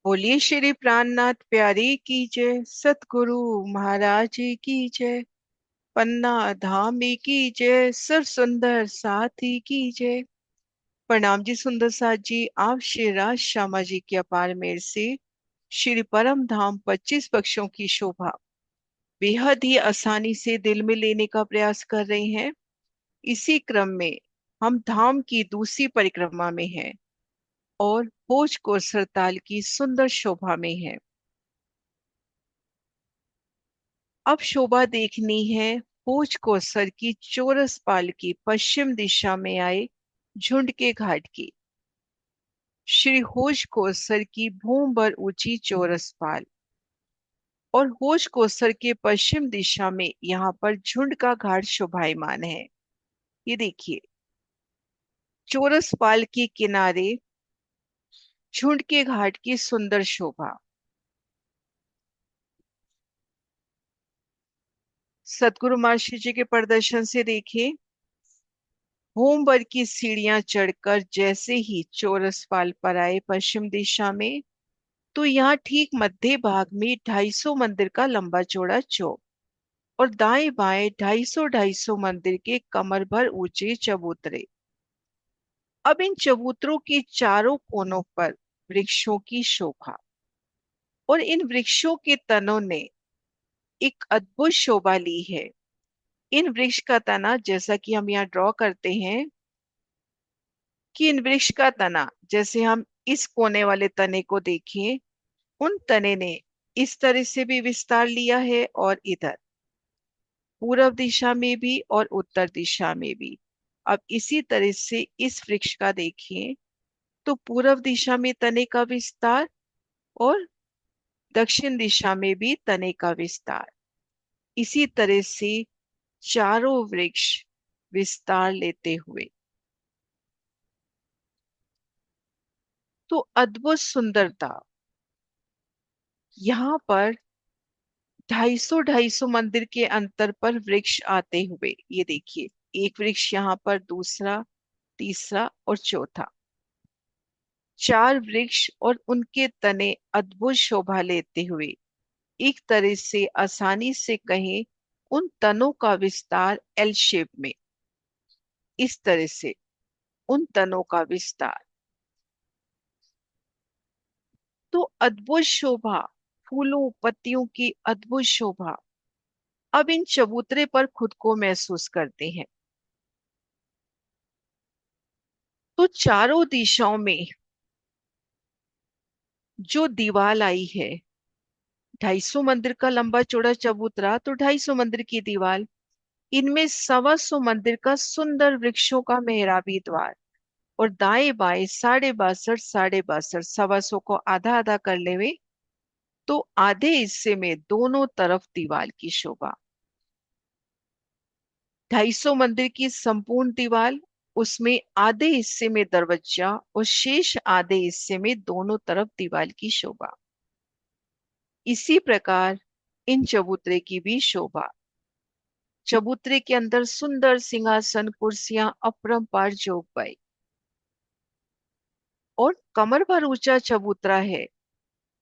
बोलिए श्री प्राणनाथ प्यारे की जय, सतगुरु महाराज जी की जय। पन्ना धाम की जय, सुर सुंदर साथी की जय। प्रणाम जी सुंदर साथ जी, आप श्री राज श्यामा जी की अपार मेहर से श्री परम धाम 25 पक्षों की शोभा बेहद ही आसानी से दिल में लेने का प्रयास कर रहे हैं। इसी क्रम में हम धाम की दूसरी परिक्रमा में हैं और भोज को सरताल की सुंदर शोभा में हैं। अब शोभा देखनी है भोज कोसर की चौरस पाल की पश्चिम दिशा में आए झुंड के घाट की। श्री होश कोसर की भूम भर ऊंची चौरस पाल और होश कोसर के पश्चिम दिशा में यहाँ पर झुंड का घाट शोभायमान है। ये देखिए, चौरस पाल के किनारे झुंड के घाट की सुंदर शोभा। सतगुरु महर्षि जी के प्रदर्शन से देखिए, होमबर की सीढ़ियां चढ़कर जैसे ही चौरसपाल पर आए पश्चिम दिशा में, तो यहाँ ठीक मध्य भाग में 250 मंदिर का लंबा चौड़ा चौक और दाएं बाएं 250 मंदिर के कमर भर ऊंचे चबूतरे। अब इन चबूतरों के चारों कोनों पर वृक्षों की शोभा और इन वृक्षों के तनों ने एक अद्भुत शोभा ली है। इन वृक्ष का तना, जैसा कि हम यहाँ ड्रॉ करते हैं कि इन वृक्ष का तना, जैसे हम इस कोने वाले तने को देखें, उन तने ने इस तरह से भी विस्तार लिया है और इधर पूर्व दिशा में भी और उत्तर दिशा में भी। अब इसी तरह से इस वृक्ष का देखिए, तो पूर्व दिशा में तने का विस्तार और दक्षिण दिशा में भी तने का विस्तार। इसी तरह से चारों वृक्ष विस्तार लेते हुए तो अद्भुत सुंदरता। यहाँ पर 250 मंदिर के अंतर पर वृक्ष आते हुए, ये देखिए, एक वृक्ष यहाँ पर, दूसरा, तीसरा और चौथा, 4 वृक्ष और उनके तने अद्भुत शोभा लेते हुए एक तरह से आसानी से कहें, उन तनों का विस्तार एल शेप में, इस तरह से उन तनों का विस्तार, तो अद्भुत शोभा, फूलों पत्तियों की अद्भुत शोभा। अब इन चबूतरे पर खुद को महसूस करते हैं, तो चारों दिशाओं में जो दीवार आई है, 250 मंदिर का लंबा चौड़ा चबूतरा, तो 250 मंदिर की दीवार, इनमें 125 मंदिर का सुंदर वृक्षों का मेहराबी द्वार और दाएं बाएं 62 62 125 को आधा आधा कर ले हुए, तो आधे हिस्से में दोनों तरफ दीवार की शोभा। 250 मंदिर की संपूर्ण दीवार, उसमें आधे हिस्से में दरवाजा और शेष आधे हिस्से में दोनों तरफ दीवार की शोभा। इसी प्रकार इन चबूतरे की भी शोभा। चबूतरे के अंदर सुंदर सिंहासन कुर्सियां अपरंपार जोगबाई और कमर भर ऊंचा चबूतरा है।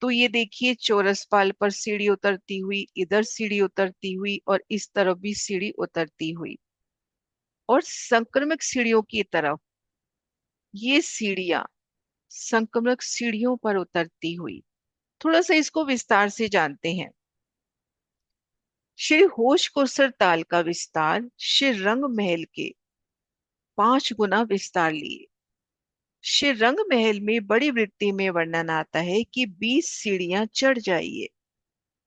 तो ये देखिए, चौरसपाल पर सीढ़ी उतरती हुई, इधर सीढ़ी उतरती हुई और इस तरफ भी सीढ़ी उतरती हुई, और संक्रमक सीढ़ियों की तरफ ये सीढ़ियां संक्रमक सीढ़ियों पर उतरती हुई। थोड़ा सा इसको विस्तार से जानते हैं। श्री होश कोसर ताल का विस्तार श्री रंग महल के 5 गुना विस्तार लिए। श्री रंग महल में बड़ी वृत्ति में वर्णन आता है कि 20 सीढ़ियां चढ़ जाइए।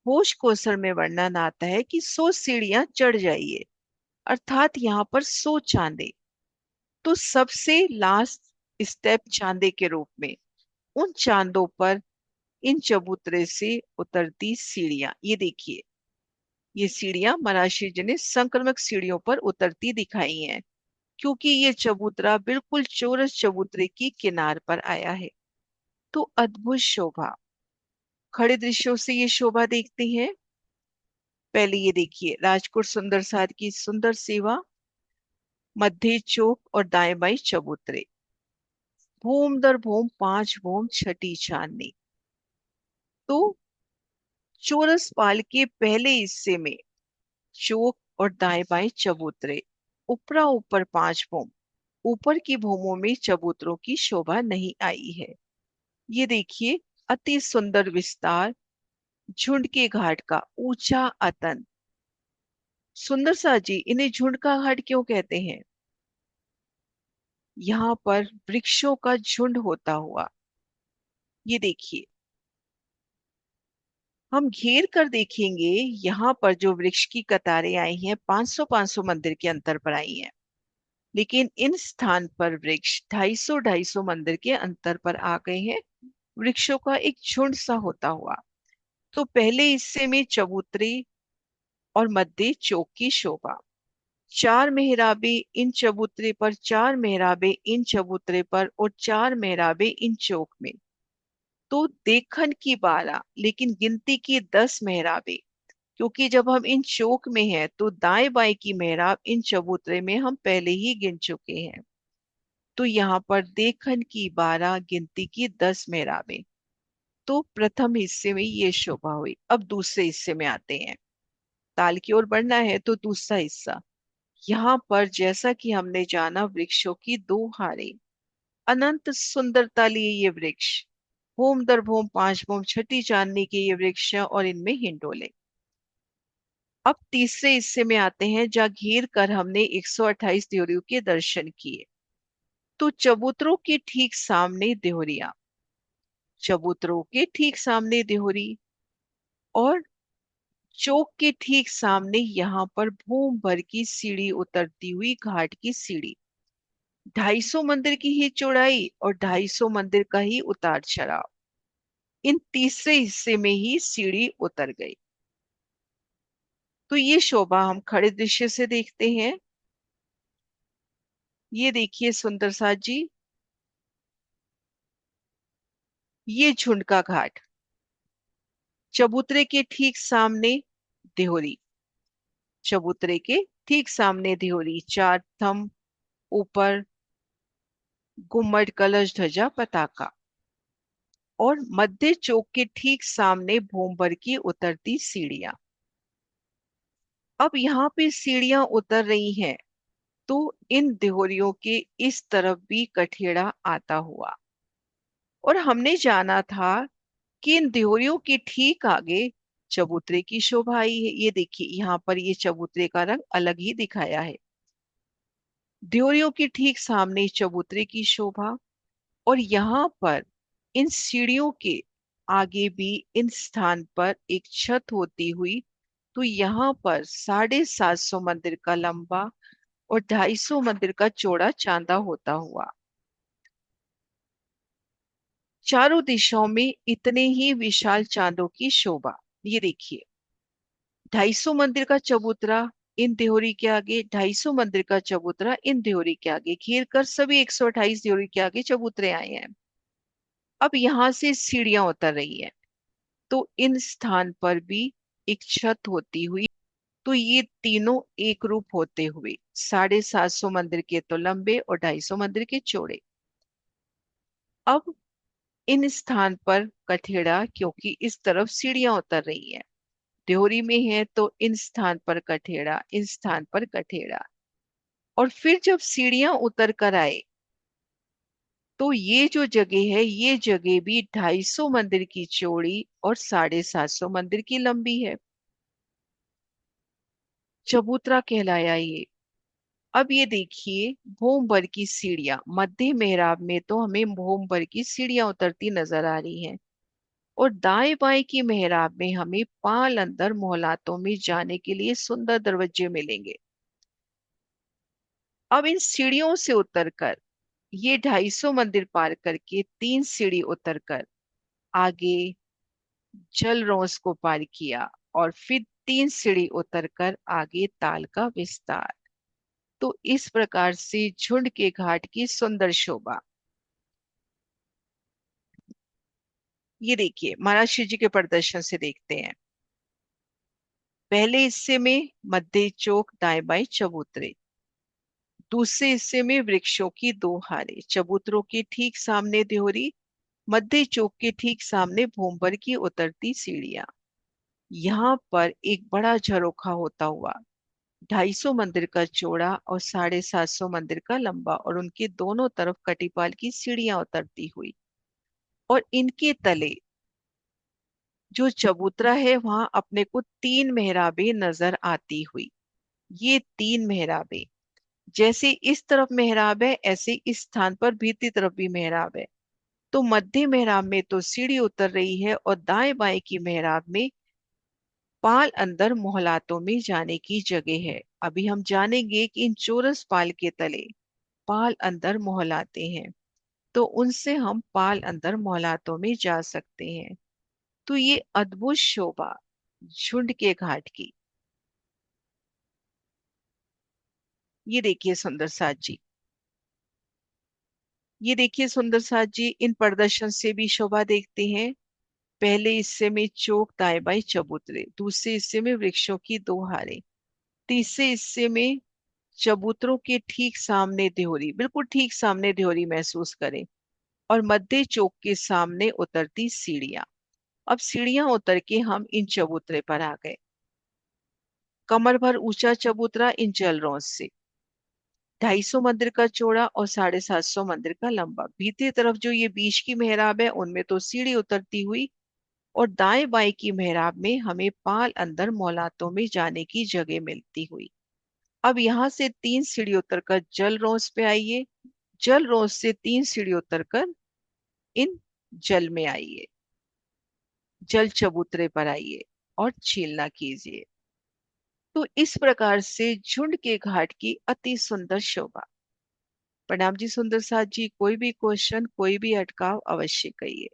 होश कोसर में वर्णन आता है कि 100 सीढ़ियां चढ़ जाइए, अर्थात यहाँ पर 100 चांदे। तो सबसे लास्ट स्टेप चांदे के रूप में उन चांदों पर इन चबूतरे से उतरती सीढ़ियां, ये देखिए, ये सीढ़ियां महर्षि जी ने संक्रमक सीढ़ियों पर उतरती दिखाई हैं, क्योंकि ये चबूतरा बिल्कुल चौरस चबूतरे की किनार पर आया है। तो अद्भुत शोभा, खड़े दृश्यों से ये शोभा देखते हैं। पहले ये देखिए, राजकोट सुंदर सार की सुंदर सेवा, मध्य चौक और दाएं बाएं चबूतरे, भूम दर भूम 5 भूम छठी चांदनी। तो चौरस पाल के पहले हिस्से में चौक और दाएं बाएं चबूतरे, ऊपरा ऊपर 5 भूम। ऊपर की भूमों में चबूतरों की शोभा नहीं आई है। ये देखिए, अति सुंदर विस्तार, झुंड के घाट का ऊंचा अतन। सुंदर सा जी, इन्हें झुंड का घाट क्यों कहते हैं? यहाँ पर वृक्षों का झुंड होता हुआ। ये देखिए, हम घेर कर देखेंगे। यहाँ पर जो वृक्ष की कतारें आई हैं 500-500 मंदिर के अंतर पर आई हैं, लेकिन इन स्थान पर वृक्ष 250-250 मंदिर के अंतर पर आ गए हैं, वृक्षों का एक झुंड सा होता हुआ। तो पहले हिस्से में चबूतरे और मध्य चौक की शोभा। 4 मेहराबे इन चबूतरे पर, 4 मेहराबे इन चबूतरे पर और 4 मेहराबे इन चौक में। तो देखन की 12, लेकिन गिनती की 10 मेहराबे, क्योंकि जब हम इन चौक में हैं तो दाएं बाएं की मेहराब इन चबूतरे में हम पहले ही गिन चुके हैं। तो यहाँ पर देखन की 12, गिनती की 10 मेहराबे। तो प्रथम हिस्से में ये शोभा हुई। अब दूसरे हिस्से में आते हैं। ताल की ओर बढ़ना है तो दूसरा हिस्सा। यहाँ पर जैसा कि हमने जाना, वृक्षों की 2 हारे, अनंत सुंदरता लिए ये वृक्ष, भूम दर भूम 5 भूम छठी चांदनी के ये वृक्ष हैं और इनमें हिंडोले। अब तीसरे हिस्से में आते हैं, जहाँ घेर कर हमने 128 देहरियों के दर्शन किए। तो चबूतरों के ठीक सामने देहरिया, चबूतरों के ठीक सामने देहरी, और चौक के ठीक सामने यहाँ पर भूम भर की सीढ़ी उतरती हुई घाट की सीढ़ी। 250 मंदिर की ही चौड़ाई और 250 मंदिर का ही उतार चढ़ाव। इन तीसरे हिस्से में ही सीढ़ी उतर गई। तो ये शोभा हम खड़े दृश्य से देखते हैं। ये देखिए सुंदर सा जी, ये झुंड का घाट, चबूतरे के ठीक सामने देहोरी, चबूतरे के ठीक सामने देहोरी, 4 थंब ऊपर, गुम्मट कलश ध्वजा पताका, और मध्य चौक के ठीक सामने भूमभर की उतरती सीढ़ियां। अब यहाँ पे सीढ़ियां उतर रही हैं, तो इन देहोरियों के इस तरफ भी कठेड़ा आता हुआ। और हमने जाना था कि इन देहोरियों के ठीक आगे चबूतरे की शोभा आई है। ये देखिए, यहाँ पर ये चबूतरे का रंग अलग ही दिखाया है। देहोरियों के ठीक सामने चबूतरे की शोभा, और यहाँ पर इन सीढ़ियों के आगे भी इन स्थान पर एक छत होती हुई। तो यहाँ पर 750 मंदिर का लंबा और 250 मंदिर का चौड़ा चांदा होता हुआ। चारों दिशाओं में इतने ही विशाल चांदों की शोभा। ये देखिए, 250 मंदिर का चबूतरा इन देहोरी के आगे, 250 मंदिर का चबूतरा इन देहोरी के आगे, घेर कर सभी 128 देहोरी के आगे चबूतरे आए हैं। अब यहाँ से सीढ़ियां उतर रही है, तो इन स्थान पर भी एक छत होती हुई। तो ये तीनों एक रूप होते हुए 750 मंदिर के तो लंबे और 250 मंदिर के चौड़े। अब इन स्थान पर कठेड़ा, क्योंकि इस तरफ सीढ़ियां उतर रही है, देहोरी में है तो इन स्थान पर कठेड़ा, इन स्थान पर कठेड़ा। और फिर जब सीढ़ियां उतर कर आए, तो ये जो जगह है, ये जगह भी 250 मंदिर की चौड़ी और 750 मंदिर की लंबी है। चबूतरा कहलाया ये। अब ये देखिए, भूम भर की सीढ़ियां, मध्य मेहराब में तो हमें भूम भर की सीढ़ियां उतरती नजर आ रही हैं, और दाएं बाएं की मेहराब में हमें पाल अंदर मोहलातों में जाने के लिए सुंदर दरवाजे मिलेंगे। अब इन सीढ़ियों से उतरकर, ये 250 मंदिर पार करके 3 सीढ़ी उतरकर आगे जल रोस को पार किया, और फिर 3 सीढ़ी उतरकर आगे ताल का विस्तार। तो इस प्रकार से झुंड के घाट की सुंदर शोभा। ये देखिए, महाराज शिव जी के प्रदर्शन से देखते हैं। पहले हिस्से में मध्य चौक, दाएं बाएं चबूतरे। दूसरे हिस्से में वृक्षों की 2 हारे, चबूतरों के ठीक सामने देहोरी, मध्य चौक के ठीक सामने भूमभर की उतरती सीढ़ियां। यहाँ पर एक बड़ा झरोखा होता हुआ, 250 मंदिर का चौड़ा और 750 मंदिर का लंबा, और उनके दोनों तरफ कटिपाल की सीढ़ियां उतरती हुई, और इनके तले जो चबूतरा है वहां अपने को 3 मेहराबें नजर आती हुई। ये 3 मेहराबें, जैसे इस तरफ मेहराब है ऐसे इस स्थान पर भीतरी तरफ भी मेहराब है। तो मध्य मेहराब में तो सीढ़ी उतर रही है, और दाएं बाएं की मेहराब में पाल अंदर मोहलातों में जाने की जगह है। अभी हम जानेंगे कि इन चौरस पाल के तले पाल अंदर मोहलाते हैं, तो उनसे हम पाल अंदर मोहलातों में जा सकते हैं। तो ये अद्भुत शोभा झुंड के घाट की, ये देखिए सुंदर साथ जी, ये देखिए सुंदर साथ जी, इन प्रदर्शन से भी शोभा देखते हैं। पहले हिस्से में चौक, दाएं बाएं चबूतरे, दूसरे हिस्से में वृक्षों की 2 हारें, तीसरे हिस्से में चबूतरों के ठीक सामने देहरी, बिल्कुल ठीक सामने देहरी महसूस करें, और मध्य चौक के सामने उतरती सीढ़ियां। अब सीढ़ियां उतर के हम इन चबूतरे पर आ गए। कमर भर ऊंचा चबूतरा इन जलरों से, 250 मंदिर का चौड़ा और 750 मंदिर का लंबा। भीतरी तरफ जो ये बीच की मेहराब है उनमें तो सीढ़ी उतरती हुई, और दाएं बाएं की मेहराब में हमें पाल अंदर मौलातों में जाने की जगह मिलती हुई। अब यहाँ से 3 सीढ़ी उतरकर जल रोस पे आइए, जल रोस से 3 सीढ़ी उतरकर इन जल में आइए, जल चबूतरे पर आइए और छीलना कीजिए। तो इस प्रकार से झुंड के घाट की अति सुंदर शोभा। प्रणाम जी सुंदर साथ जी, कोई भी क्वेश्चन, कोई भी अटकाव अवश्य कहिए।